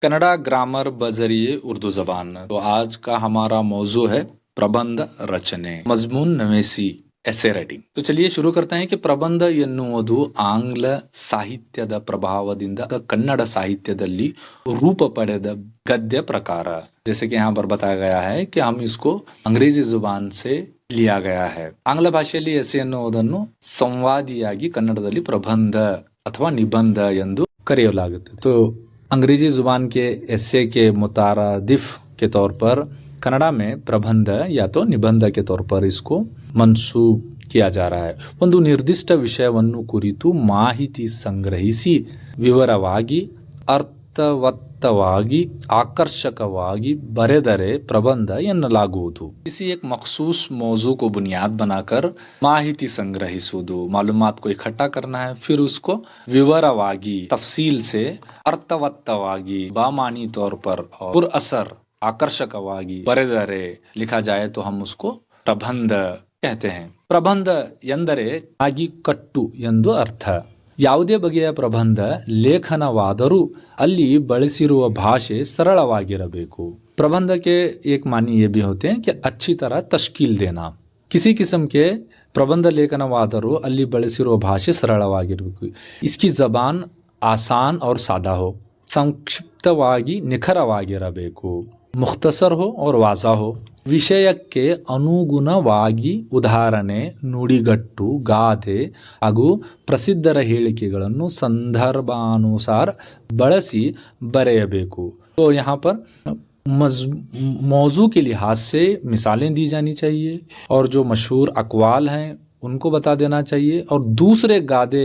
Kannada grammar बजरिए Urdu जबान। तो आज का हमारा मौजू है ಪ್ರಬಂಧ ರಚನೆ, ಮಜ್ಮೂನ್ ನವೇಸಿ, ಎಸ್ಸೆ ರೈಟಿಂಗ್. तो चलिए शुरू करते हैं कि ಪ್ರಬಂಧ ಎನ್ನುವುದು ಆಂಗ್ಲ ಸಾಹಿತ್ಯದ ಪ್ರಭಾವದಿಂದ ಕನ್ನಡ ಸಾಹಿತ್ಯದಲ್ಲಿ रूप ಪಡೆದ गद्य प्रकार. जैसे कि यहाँ पर बताया गया है कि हम इसको अंग्रेजी जुबान से लिया गया है. ಆಂಗ್ಲ ಭಾಷೆಯಲ್ಲಿ ಎಸ್ಸೆ ಎನ್ನುವುದನ್ನು ಸಂವಾದಿಯಾಗಿ ಕನ್ನಡದಲ್ಲಿ ಪ್ರಬಂಧ ಅಥವಾ ನಿಬಂಧ ಎಂದು ಕರೆಯಲಾಗುತ್ತದೆ. तो अंग्रेजी जुबान के एस्से के मुतारादिफ के तौर पर कन्नड़ा में प्रबंध या तो निबंध के तौर पर इसको मंसूब किया जा रहा है. ಒಂದು ನಿರ್ದಿಷ್ಟ ವಿಷಯವನ್ನು ಕುರಿತು ಮಾಹಿತಿ ಸಂಗ್ರಹಿಸಿ ವಿವರವಾಗಿ ಅರ್ಥವತ್ತವಾಗಿ ಆಕರ್ಷಕವಾಗಿ ಬರೆದರೆ ಪ್ರಬಂಧ ಎನ್ನಲಾಗುವುದು. किसी एक मखसूस मौजू को बुनियाद बनाकर माहिती संग्रहिಸುವುದು, मालूमात को इकट्ठा करना है, फिर उसको विवरವಾಗಿ तफसील से अर्थवत्तವಾಗಿ बामानी तौर पर और असर आकर्षकವಾಗಿ ಬರೆದರೆ लिखा जाए तो हम उसको ಪ್ರಬಂಧ कहते हैं. ಪ್ರಬಂಧ ಎಂದರೆ ಆಗಿ ಕಟ್ಟು ಎಂದು ಅರ್ಥ. ಯಾವುದೇ ಬಗೆಯ ಪ್ರಬಂಧ ಲೇಖನವಾದರೂ ಅಲ್ಲಿ ಬಳಸಿರುವ ಭಾಷೆ सरलವಾಗಿರಬೇಕು. प्रबंध के एक मानी ये भी होते हैं कि अच्छी तरह तश्कील देना. किसी किस्म के प्रबंध लेखनवाದರೂ ಅಲ್ಲಿ ಬಳಸಿರುವ ಭಾಷೆ ಸರಳವಾಗಿರಬೇಕು. इसकी जबान आसान और सादा हो, ಸಂಕ್ಷಿಪ್ತವಾಗಿ ನಿಖರವಾಗಿರಬೇಕು, ಮುಖ್ತಸರ್ हो और वाजा हो, ವಿಷಯಕ್ಕೆ ಅನುಗುಣವಾಗಿ ಉದಾಹರಣೆ, ನುಡಿಗಟ್ಟು, ಗಾದೆ ಹಾಗೂ ಪ್ರಸಿದ್ಧರ ಹೇಳಿಕೆಗಳನ್ನು ಸಂದರ್ಭಾನುಸಾರ ಬಳಸಿ ಬರೆಯಬೇಕು. तो यहाँ पर मौजू के लिहाज से मिसालें दी जानी चाहिए और जो मशहूर अकवाल हैं उनको बता देना चाहिए. और दूसरे गादे,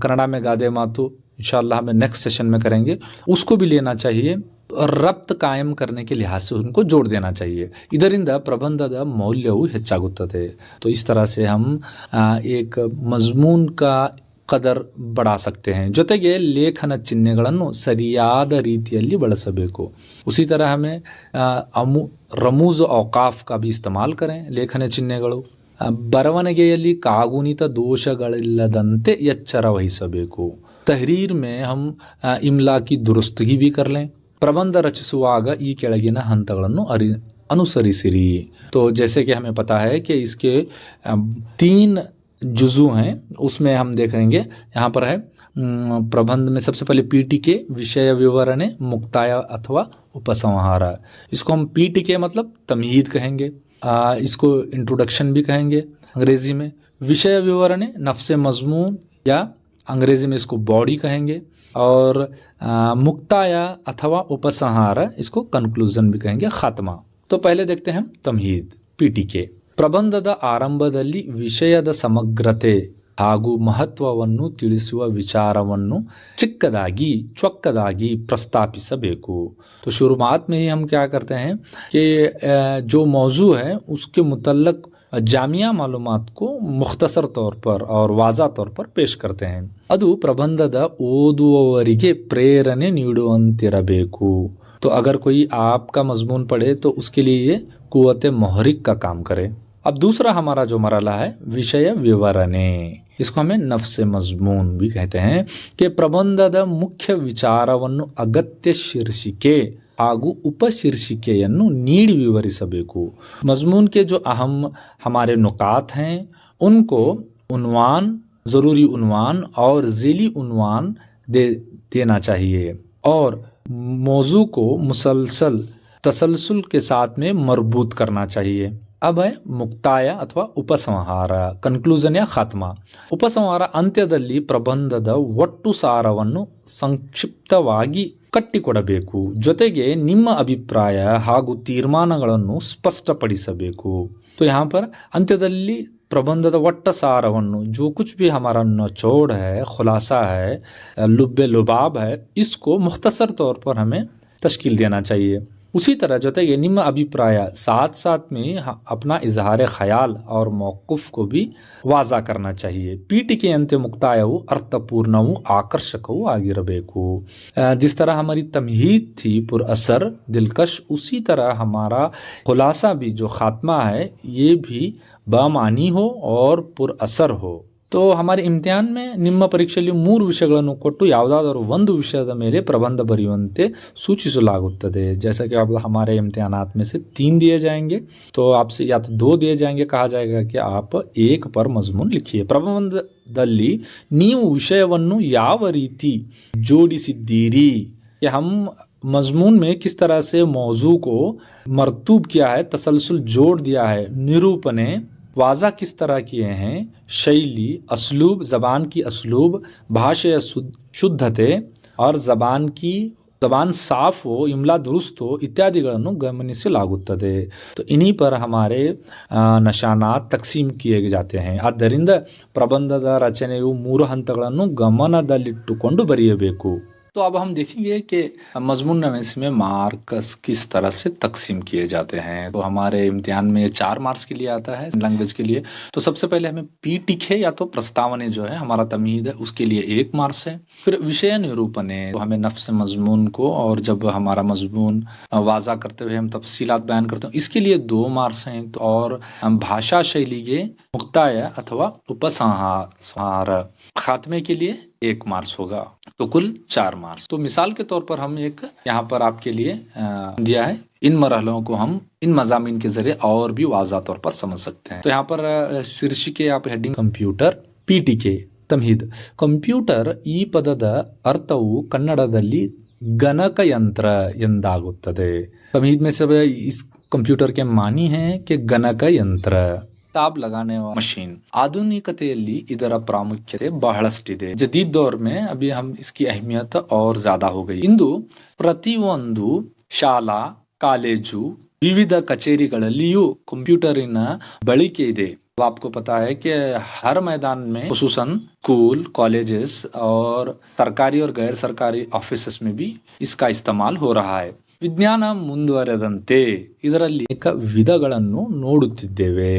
कन्नड़ा में गादे मातु इंशाअल्लाह हमें नेक्स्ट सेशन में करेंगे, उसको भी लेना चाहिए और रब्त कायम करने के लिहाज से उनको जोड़ देना चाहिए. ಇದರಿಂದ ಪ್ರಬಂಧದ ಮೌಲ್ಯವು ಹೆಚ್ಚಾಗುತ್ತದೆ. तो इस तरह से हम एक मजमून का ಕದರ್ बढ़ा सकते हैं. ಜೊತೆಗೆ ಲೇಖನ ಚಿಹ್ನೆಗಳನ್ನು ಸರಿಯಾದ ರೀತಿಯಲ್ಲಿ ಬಳಸಬೇಕು. उसी तरह हमें रमूज औकाफ का भी इस्तेमाल करें. ಲೇಖನ ಚಿಹ್ನೆಗಳು ಬರವಣಿಗೆಯಲ್ಲಿ ಕಾಗುಣಿತ ದೋಷಗಳಿಲ್ಲದಂತೆ ಎಚ್ಚರ ವಹಿಸಬೇಕು. ತಹರೀರ್ में हम इमला की दुरुस्तगी भी कर लें. ಪ್ರಬಂಧ ರಚಿಸುವಾಗ ಈ ಕೆಳಗಿನ ಹಂತಗಳನ್ನು अनुसरिसिरी. तो जैसे कि हमें पता है कि इसके 3 जुजू हैं, उसमें हम देखेंगे. यहाँ पर है प्रबंध में सबसे पहले पीटिके, विषय विवरण, मुक्ताय अथवा उपसंहार. इसको हम पीटिके मतलब तमहीद कहेंगे, इसको इंट्रोडक्शन भी कहेंगे अंग्रेजी में. विषय विवरण नफ्स मजमून या अंग्रेजी में इसको बॉडी कहेंगे. और मुक्ताया अथवा उपसंहार इसको कंक्लूजन भी कहेंगे, खात्मा. तो पहले देखते हैं तमहीद, पीटिके. ಪ್ರಬಂಧದ ಆರಂಭದಲ್ಲಿ ವಿಷಯದ ಸಮಗ್ರತೆ ಹಾಗೂ ಮಹತ್ವವನ್ನು ತಿಳಿಸುವ ವಿಚಾರವನ್ನು ಚಿಕ್ಕದಾಗಿ ಚೊಕ್ಕದಾಗಿ ಪ್ರಸ್ತಾಪಿಸಬೇಕು. तो शुरुआत में ही हम क्या करते हैं कि जो मौजू है उसके मुतल्लक जामिया मालूमात को मुख्तसर तौर पर और वाज़ा तौर पर पेश करते हैं. ಅದು ಪ್ರಬಂಧದ ಓದುವವರಿಗೆ ಪ್ರೇರಣೆ ನೀಡುವಂತಿರಬೇಕು. तो अगर कोई आपका मजमून पढ़े तो उसके लिए ये कुव्वत मोहरिक का काम करे. अब दूसरा हमारा जो मरला है विषय विवरणे, इसको हमें नफ्स मजमून भी कहते हैं. कि ಪ್ರಬಂಧದ ಮುಖ್ಯ ವಿಚಾರವನ್ನು ಅಗತ್ಯ ಶೀರ್ಷಿಕೆ ಹಾಗೂ उपशीर्षिकेಯನ್ನು ನೀಡಿ ವಿವರಿಸಬೇಕು. मजमून के जो अहम हमारे नुकात हैं उनको उन्वान, ज़रूरी उन्वान और ज़ीली उन्वान देना चाहिए और मौजू को मुसलसल तसलसल के साथ में मरबूत करना चाहिए. अब है ಮುಕ್ತಾಯ ಅಥವಾ ಉಪಸಂಹಾರ, ಕನ್ಕ್ಲೂಷನ್ या ಖಾತ್ಮಾ. ಉಪಸಂಹಾರ ಅಂತ್ಯದಲ್ಲಿ ಪ್ರಬಂಧದ ಒಟ್ಟು ಸಾರವನ್ನು ಸಂಕ್ಷಿಪ್ತವಾಗಿ ಕಟ್ಟಿಕೊಡಬೇಕು. ಜೊತೆಗೆ ನಿಮ್ಮ ಅಭಿಪ್ರಾಯ ಹಾಗೂ ತೀರ್ಮಾನಗಳನ್ನು ಸ್ಪಷ್ಟಪಡಿಸಬೇಕು. तो यहाँ पर अंत्यದಲ್ಲಿ प्रबंध वट्ट सारವನ್ನು, जो कुछ भी हमारा निचोड़ है, खुलासा है, लुब्बे लुबाब है, इसको मुख्तसर तौर पर हमें तश्कील देना चाहिए. उसी तरह ಜೊತೆಗೆ ನಿಮ್ಮ ಅಭಿಪ್ರಾಯ, साथ साथ में अपना इजहार ख्याल और मौक़िफ़ को भी वाज़ा करना चाहिए. ಪೀಠಿಕೆ ಅಂತ್ಯ ಮುಕ್ತಾಯವು ಅರ್ಥಪೂರ್ಣವೂ ಆಕರ್ಷಕವೂ ಆಗಿರಬೇಕು. जिस तरह हमारी तमहीद थी पुरअसर दिलकश, उसी तरह हमारा खुलासा भी जो खात्मा है ये भी बामानी हो और पुरअसर हो. तो हमारे इम्तिहान में ನಿಮ್ಮ ಪರೀಕ್ಷೆಯಲ್ಲಿ 3 ವಿಷಯಗಳನ್ನು ಕೊಟ್ಟು ಯಾವುದಾದರೂ ಒಂದು ವಿಷಯದ ಮೇಲೆ ಪ್ರಬಂಧ ಬರೆಯುವಂತೆ सूचिಸಲಾಗುತ್ತದೆ। जैसा कि अब हमारे इम्तिहानात में से 3 दिए जाएंगे, तो आपसे या तो 2 दिए जाएंगे, कहा जाएगा कि आप 1 पर मजमून लिखिए। ಪ್ರಬಂಧದಲ್ಲಿ ನೀವು ವಿಷಯವನ್ನು ಯಾವ ರೀತಿ ಜೋಡಿಸಿದ್ದೀರಿ, कि हम मजमून में किस तरह से मौजू को मरतूब किया है, तसलसल जोड़ दिया है, निरूपणे वाजा किस तरह किए हैं, शैली, असलूब, ज़बान की असलूब, भाषा शुद्धते और ज़बान साफ हो, इमला दुरुस्त हो इत्यादिಗಳನ್ನು ಗಮನಿಸಲಾಗುತ್ತದೆ। तो इन्हीं पर हमारे ನಶಾನಾತ್ तकसीम किए जाते हैं। ಆದ್ದರಿಂದ ಪ್ರಬಂಧದ ರಚನೆಯು 3 ಹಂತಗಳನ್ನು ಗಮನದಲ್ಲಿಟ್ಟುಕೊಂಡು ಬರೆಯಬೇಕು। तो अब हम देखेंगे कि मजमून नवीस में मार्क्स किस तरह से तकसीम किए जाते हैं। तो हमारे इम्तिहान में 4 मार्क्स के लिए आता है लैंग्वेज के लिए। तो सबसे पहले हमें पीटिके या तो प्रस्तावने जो है हमारा तमीद है उसके लिए 1 मार्क्स है। फिर विषय निरूपणे, तो हमें नफ्स मजमून को और जब हमारा मजमून वाजा करते हुए हम तफसीलात बयान करते हैं इसके लिए 2 मार्क्स हैं। तो और भाषा शैली के मुक्ताय अथवा उपसंहार खात्मे के लिए 1 मार्क्स होगा। तो कुल 4 मार्क्स। तो मिसाल के तौर पर हम एक यहाँ पर आपके लिए दिया है, इन मरहलों को हम इन मजामीन के जरिए और भी वाज़ा तौर पर समझ सकते हैं। तो यहाँ पर शीर्षिके आप हेडिंग ಕಂಪ್ಯೂಟರ್ ಪೀಠಿಕೆ ತಮ್ಹೀದ್। ಕಂಪ್ಯೂಟರ್ ಈ ಪದದ ಅರ್ಥವು ಕನ್ನಡದಲ್ಲಿ ಗಣಕಯಂತ್ರ ಎಂದಾಗುತ್ತದೆ। ತಮ್ಹೀದ್ में सब इस कंप्यूटर के मानी है कि ಗಣಕಯಂತ್ರ ताब लगाने वाला मशीन। आधुनिकತೆಯಲ್ಲಿ ಇದರ ಪ್ರಾಮುಖ್ಯತೆ ಬಹಳಷ್ಟಿದೆ। ಜದೀದ್ ದೌರ್ में अभी हम इसकी अहमियत और ज्यादा हो गई। ಇಂದು ಪ್ರತಿಯೊಂದು ಶಾಲಾ ಕಾಲೇಜು ವಿವಿಧ ಕಚೇರಿಗಳಲ್ಲಿಯೂ ಕಂಪ್ಯೂಟರಿನ ಬಳಕೆ ಇದೆ। आपको पता है कि हर मैदान में खुसूसन स्कूल, कॉलेजेस और सरकारी और गैर सरकारी ऑफिसेस में भी इसका इस्तेमाल हो रहा है। ವಿಜ್ಞಾನ ಮುಂದುವರೆದಂತೆ ಇದರಲ್ಲಿ ಅನೇಕ ವಿಧಗಳನ್ನು ನೋಡುತ್ತಿದ್ದೇವೆ।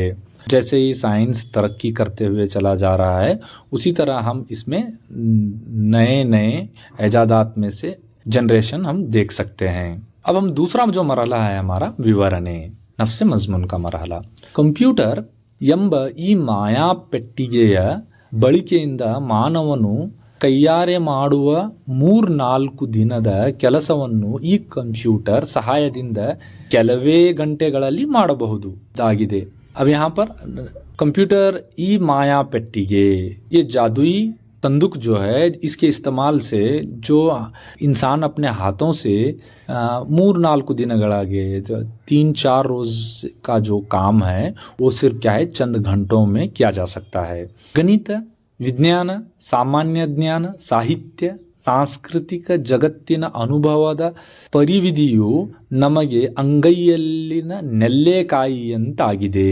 जैसे ही साइंस तरक्की करते हुए चला जा रहा है उसी तरह हम इसमें नए नए ऐजादात में से जनरेशन हम देख सकते हैं। अब हम दूसरा जो मरहला है हमारा विवರಣೆ नफ्स मजमून का मरहला। ಕಂಪ್ಯೂಟರ್ ಎಂಬ ಈ ಮಾಯಾ ಪೆಟ್ಟಿಗೆಯ ಬಳಕೆಯಿಂದ ಮಾನವನು ಕೈಯಾರೆ ಮಾಡುವ 3-4 ದಿನದ ಕೆಲಸವನ್ನು ಈ ಕಂಪ್ಯೂಟರ್ ಸಹಾಯದಿಂದ ಕೆಲವೇ ಗಂಟೆಗಳಲ್ಲಿ ಮಾಡಬಹುದಾಗಿದೆ। अब यहाँ पर कंप्यूटर ई माया पेट्टिगे, ये जादुई संदूक जो है, इसके इस्तेमाल से जो इंसान अपने हाथों से 3-4 ದಿನಗಳಾಗೆ 3-4 रोज का जो काम है वो सिर्फ क्या है चंद घंटों में किया जा सकता है। गणित, ವಿಜ್ಞಾನ, ಸಾಮಾನ್ಯ ಜ್ಞಾನ, ಸಾಹಿತ್ಯ, ಸಾಂಸ್ಕೃತಿಕ ಜಗತ್ತಿನ ಅನುಭವದ ಪರಿವಿಧಿಯು ನಮಗೆ ಅಂಗೈಯಲ್ಲಿನ ನೆಲ್ಲೆಕಾಯಿಯಂತಾಗಿದೆ।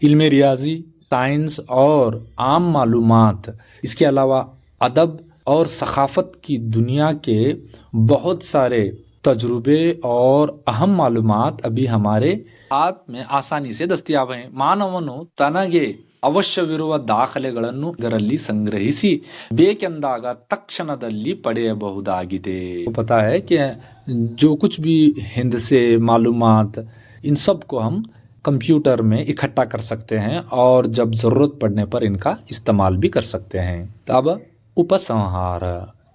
इल्म रियाजी, साइंस और आम मालूमात, इसके अलावा अदब और सखाफत की दुनिया के बहुत सारे तजुर्बे और अहम मालूमात अभी हमारे हाथ में आसानी से दस्तियाब हैं। ಮಾನವನು ತನಗೆ ಅವಶ್ಯವಿರುವ ದಾಖಲೆಗಳನ್ನು ಇದರಲ್ಲಿ ಸಂಗ್ರಹಿಸಿ ಬೇಕೆಂದಾಗ ತಕ್ಷಣದಲ್ಲಿ ಪಡೆಯಬಹುದಾಗಿದೆ। पता है कि जो कुछ भी हिंद से मालूमात इन सब को हम कंप्यूटर में इकट्ठा कर सकते हैं और जब जरूरत पड़ने पर इनका इस्तेमाल भी कर सकते हैं। अब उपसंहार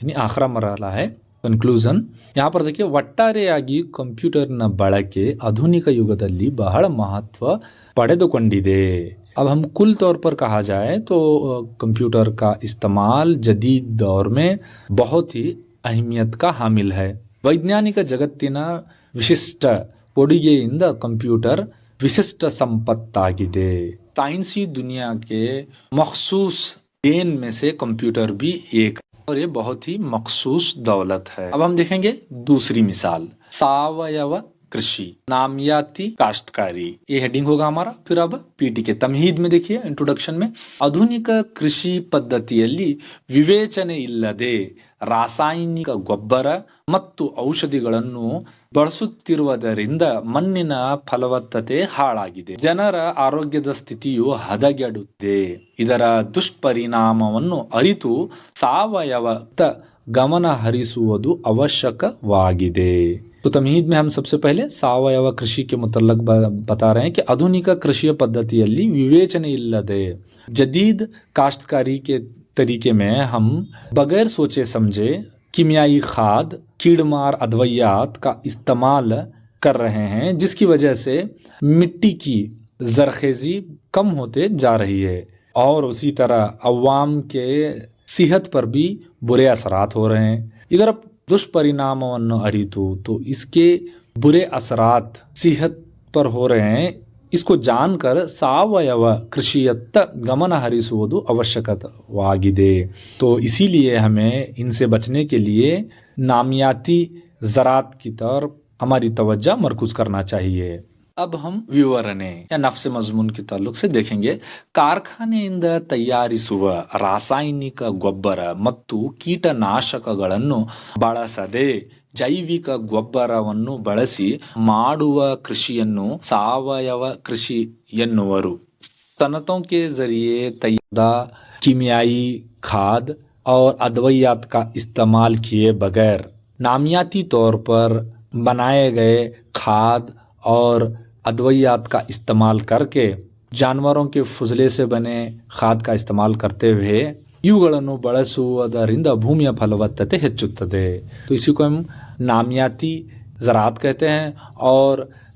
यानी आखिरी मरहला है ಕನ್ಕ್ಲೂಷನ್। यहाँ पर देखिए ಒಟ್ಟಾರೆಯಾಗಿ ಕಂಪ್ಯೂಟರ್ನ ಬಳಕೆ ಆಧುನಿಕ ಯುಗದಲ್ಲಿ ಬಹಳ ಮಹತ್ವ ಪಡೆದುಕೊಂಡಿದೆ। अब हम कुल तौर पर कहा जाए तो कंप्यूटर का इस्तेमाल जदीद दौर में बहुत ही अहमियत का हामिल है। वैज्ञानिक ಜಗತ್ತಿನ ವಿಶಿಷ್ಟ ಕೊಡುಗೆಯಿಂದ कंप्यूटर विशिष्ट संपत्ताಗಿದೆ। साइंसी दुनिया के मखसूस देन में से कंप्यूटर भी एक और ये बहुत ही मखसूस दौलत है। अब हम देखेंगे दूसरी मिसाल, सावयव कृषि, नामियाती काश्तकारी, ये हेडिंग होगा हमारा। फिर अब पीटी के तमहीद में देखिए इंट्रोडक्शन में, ಆಧುನಿಕ ಕೃಷಿ ಪದ್ಧತಿಯಲ್ಲಿ ವಿವೇಚನೆ ಇಲ್ಲದೆ ರಾಸಾಯನಿಕ ಗೊಬ್ಬರ ಮತ್ತು ಔಷಧಿಗಳನ್ನು ಬಳಸುತ್ತಿರುವುದರಿಂದ ಮಣ್ಣಿನ ಫಲವತ್ತತೆ ಹಾಳಾಗಿದೆ, ಜನರ ಆರೋಗ್ಯದ ಸ್ಥಿತಿಯು ಹದಗೆಡುತ್ತಿದೆ। ಇದರ ದುಷ್ಪರಿಣಾಮವನ್ನು ಅರಿತು ಸಾವಯವ ಗಮನ ಹರಿಸುವುದು ಅವಶ್ಯಕವಾಗಿದೆ। तो तमहीद में हम सबसे पहले ಸಾವಯವ ಕೃಷಿ के मुतल्लक बता रहे हैं कि आधुनिक कृषि पद्धतिಯಲ್ಲಿ विवेचने इಲ್ಲದೆ जदीद काश्तकारी के तरीके में हम बगैर सोचे समझे कीमियाई खाद कीड़मार अद्वियात का इस्तेमाल कर रहे हैं, जिसकी वजह से मिट्टी की जरखेजी कम होते जा रही है और उसी तरह अवाम के सेहत पर भी बुरे असरात हो रहे हैं. इधर ದುಷ್ಪರಿಣಾಮವನ್ನು ಅರಿತು तो इसके बुरे असरात सेहत पर हो रहे हैं. इसको जानकर ಸಾವಯವ ಕೃಷಿಯತ್ತ ಗಮನ ಹರಿಸುವುದು ಅವಶ್ಯಕವಾಗಿದೆ. तो इसीलिए हमें इनसे बचने के लिए नामियाती ज़रात की तरफ हमारी तवज्जो मरकूज करना चाहिए. अब हम ವಿವರಣೆ या ನಫ್ಸ್ ಮಜ್ಮೂನ್ के ताल्लुक से देखेंगे. ಕಾರ್ಖಾನೆಯಿಂದ ತಯಾರಿಸುವ ರಾಸಾಯನಿಕ ಗೊಬ್ಬರ ಮತ್ತು ಕೀಟನಾಶಕಗಳನ್ನು ಬಳಸದೆ ಜೈವಿಕ ಗೊಬ್ಬರವನ್ನು ಬಳಸಿ ಮಾಡುವ ಕೃಷಿಯನ್ನು ಸಾವಯವ ಕೃಷಿ ಎನ್ನುವರು. सनतों के जरिए तैयार कीमियाई खाद और अद्वियात का इस्तेमाल किए बगैर नामियाती तौर पर बनाए गए खाद और अद्वियात का इस्तेमाल करके जानवरों के फुजले से बने खाद का इस्तेमाल करते हुए ಇವುಗಳನ್ನು ಬಳಸುವುದರಿಂದ ಭೂಮಿಯ ಫಲವತ್ತತೆ ಹೆಚ್ಚುತ್ತದೆ. तो इसी को हम नामियाती ज़रात कहते हैं और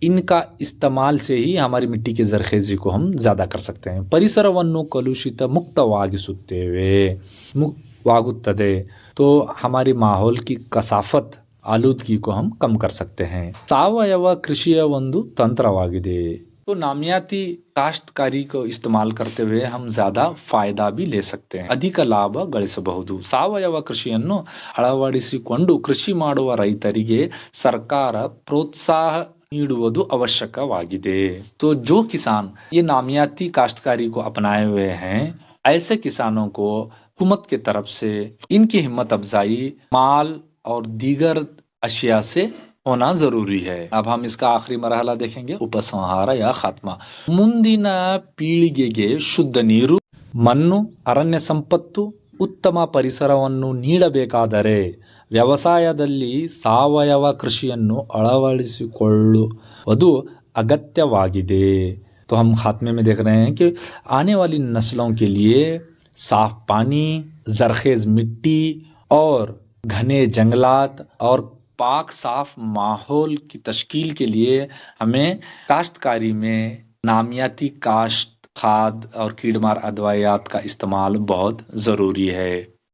इनका इस्तेमाल से ही हमारी मिट्टी की जरखेजी को हम ज़्यादा कर सकते हैं. ಪರಿಸರವನ್ನು ಕಲುಷಿತ ಮುಕ್ತವಾಗುತ್ತದೆ. तो हमारी माहौल की कसाफत आलूदगी को हम कम कर सकते हैं. ಸಾವಯವ ಕೃಷಿಯ ಒಂದು ತಂತ್ರವಾಗಿದೆ. तो नामियाती काश्तकारी को इस्तेमाल करते हुए हम ज्यादा फायदा भी ले सकते हैं, अधिक ಲಾಭ ಗಳಿಸಬಹುದು. ಸಾವಯವ ಕೃಷಿಯನ್ನು ಅಳವಡಿಸಿಕೊಂಡು ಕೃಷಿ ಮಾಡುವ ರೈತರಿಗೆ ಸರ್ಕಾರ ಪ್ರೋತ್ಸಾಹ ನೀಡುವುದು आवश्यकवाಗಿದೆ. तो जो किसान ये नामियाती काश्तकारी को अपनाए हुए हैं, ऐसे किसानों को हुकूमत के तरफ से इनकी हिम्मत अफजाई माल और दीगर अशिया से होना जरूरी है. अब हम इसका आखिरी मरहला देखेंगे, उपसंहाರ या खात्मा. ಮುಂದಿನ ಪೀಳಿಗೆಗೆ ಶುದ್ಧ ನೀರು, ಮಣ್ಣು, ಅರಣ್ಯ ಸಂಪತ್ತು, ಉತ್ತಮ ಪರಿಸರವನ್ನು ನೀಡಬೇಕಾದರೆ ವ್ಯವಸಾಯದಲ್ಲಿ ಸಾವಯವ ಕೃಷಿಯನ್ನು ಅಳವಡಿಸಿಕೊಳ್ಳುವುದು ಅಗತ್ಯವಾಗಿದೆ. तो हम खात्मे में देख रहे हैं कि आने वाली नस्लों के लिए साफ पानी, जरखेज मिट्टी और घने जंगलात और पाक साफ माहौल की तश्कील के लिए हमें काश्तकारी में नामियाती काश्त खाद और कीड़मार अद्वियात का इस्तेमाल बहुत ज़रूरी है.